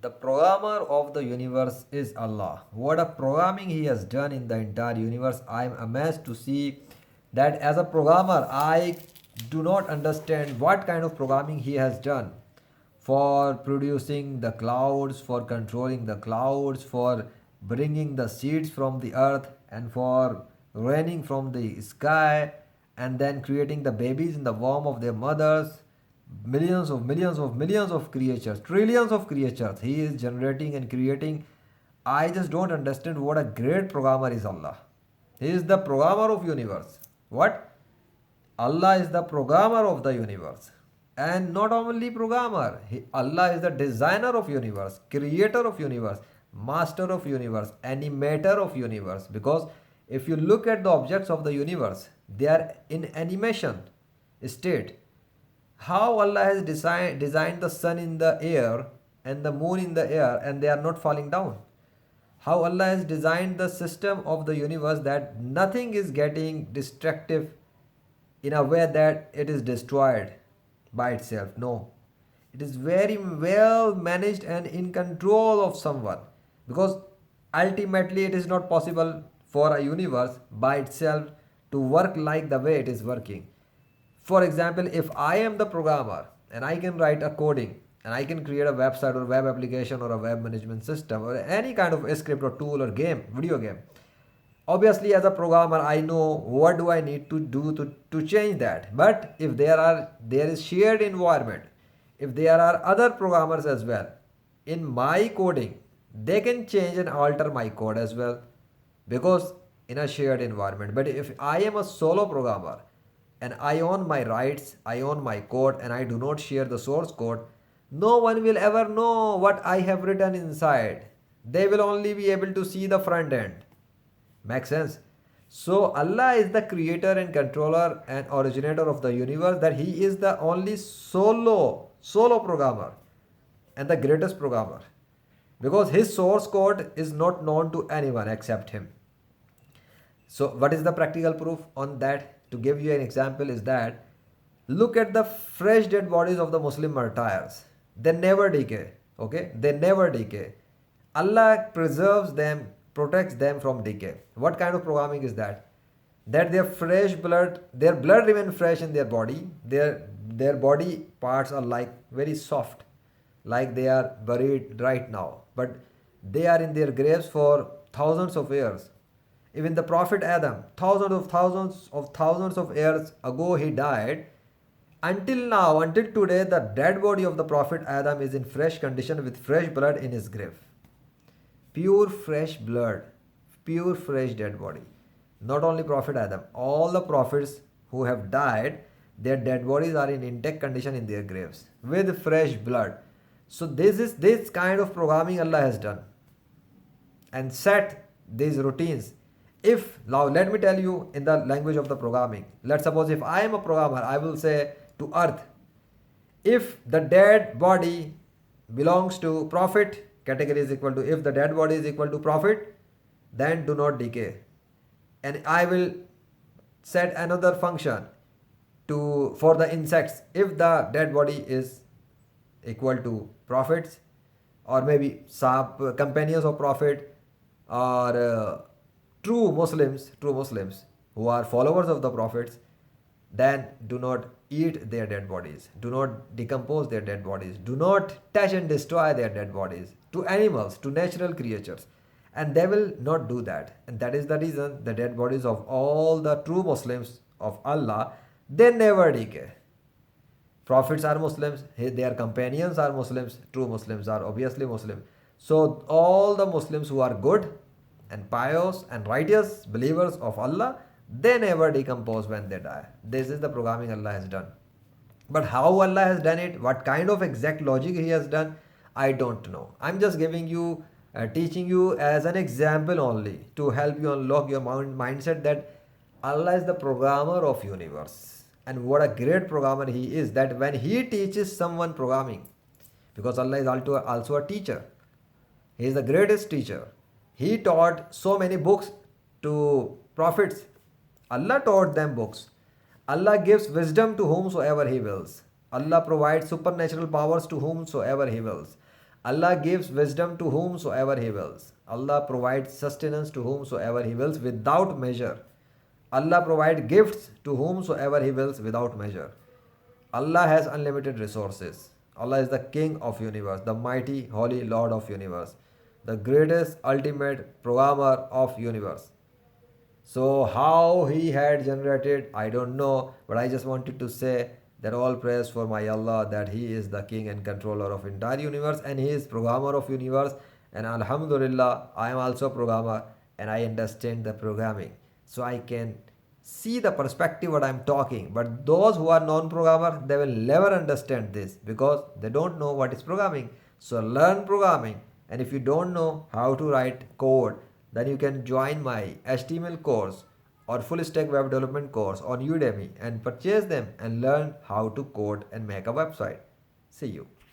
The programmer of the universe is Allah. What a programming He has done in the entire universe. I am amazed to see that as a programmer, I do not understand what kind of programming He has done for producing the clouds, for controlling the clouds, for bringing the seeds from the earth, and for raining from the sky, and then creating the babies in the womb of their mothers. Millions of creatures, trillions of creatures He is generating and creating. I just don't understand what a great programmer is Allah. He is the programmer of universe. What? Allah is the programmer of the universe. And not only programmer, Allah is the designer of universe, creator of universe, master of universe, animator of universe. Because if you look at the objects of the universe, they are in animation state. How Allah has designed the sun in the air and the moon in the air and they are not falling down. How Allah has designed the system of the universe that nothing is getting destructive in a way that it is destroyed by itself. No. It is very well managed and in control of someone, because ultimately it is not possible for a universe by itself to work like the way it is working. For example, if I am the programmer and I can write a coding and I can create a website or web application or a web management system or any kind of script or tool or game, video game, obviously as a programmer I know what do I need to do to change that. But if there is shared environment, if there are other programmers as well in my coding, they can change and alter my code as well, because in a shared environment. But if I am a solo programmer and I own my rights, I own my code, and I do not share the source code, no one will ever know what I have written inside. They will only be able to see the front end. Makes sense? So Allah is the creator and controller and originator of the universe, that He is the only solo programmer and the greatest programmer, because His source code is not known to anyone except Him. So what is the practical proof on that? To give you an example is that look at the fresh dead bodies of the Muslim martyrs. They never decay. Okay? They never decay. Allah preserves them, protects them from decay. What kind of programming is that? That their blood remains fresh in their body. Their body parts are like very soft, like they are buried right now. But they are in their graves for thousands of years. Even the Prophet Adam, thousands of years ago he died. Until now, until today, the dead body of the Prophet Adam is in fresh condition with fresh blood in his grave. Pure fresh blood, pure fresh dead body. Not only Prophet Adam, all the prophets who have died, their dead bodies are in intact condition in their graves with fresh blood. So this kind of programming Allah has done and set these routines. If now let me tell you in the language of the programming, let's suppose if I am a programmer, I will say to earth, if the dead body belongs to prophet, category is equal to, if the dead body is equal to prophet, then do not decay. And I will set another function to for the insects, if the dead body is equal to prophets, or maybe some companions of prophet, or true Muslims who are followers of the prophets, then do not eat their dead bodies, do not decompose their dead bodies, do not touch and destroy their dead bodies to animals, to natural creatures. And they will not do that. And that is the reason the dead bodies of all the true Muslims of Allah, they never decay. Prophets are Muslims, their companions are Muslims, true Muslims are obviously Muslim. So all the Muslims who are good and pious and righteous believers of Allah, they never decompose when they die. This is the programming Allah has done. But how Allah has done it, what kind of exact logic He has done, I don't know. I'm just giving you, teaching you as an example only to help you unlock your mindset that Allah is the programmer of universe. And what a great programmer He is, that when He teaches someone programming, because Allah is also a teacher. He is the greatest teacher. He taught so many books to prophets. Allah taught them books. Allah gives wisdom to whomsoever He wills. Allah provides supernatural powers to whomsoever He wills. Allah gives wisdom to whomsoever He wills. Allah provides sustenance to whomsoever He wills without measure. Allah provides gifts to whomsoever He wills without measure. Allah has unlimited resources. Allah is the King of universe, the mighty, holy Lord of universe, the greatest, ultimate programmer of universe. So how he had generated, I don't know, but I just wanted to say that all praise for my Allah, that He is the King and controller of entire universe, and He is programmer of universe. And Alhamdulillah, I am also programmer, and I understand the programming, so I can see the perspective what I'm talking. But those who are non-programmer, they will never understand this because they don't know what is programming. So learn programming, and if you don't know how to write code, then you can join my HTML course or full stack web development course on Udemy and purchase them and learn how to code and make a website. See you.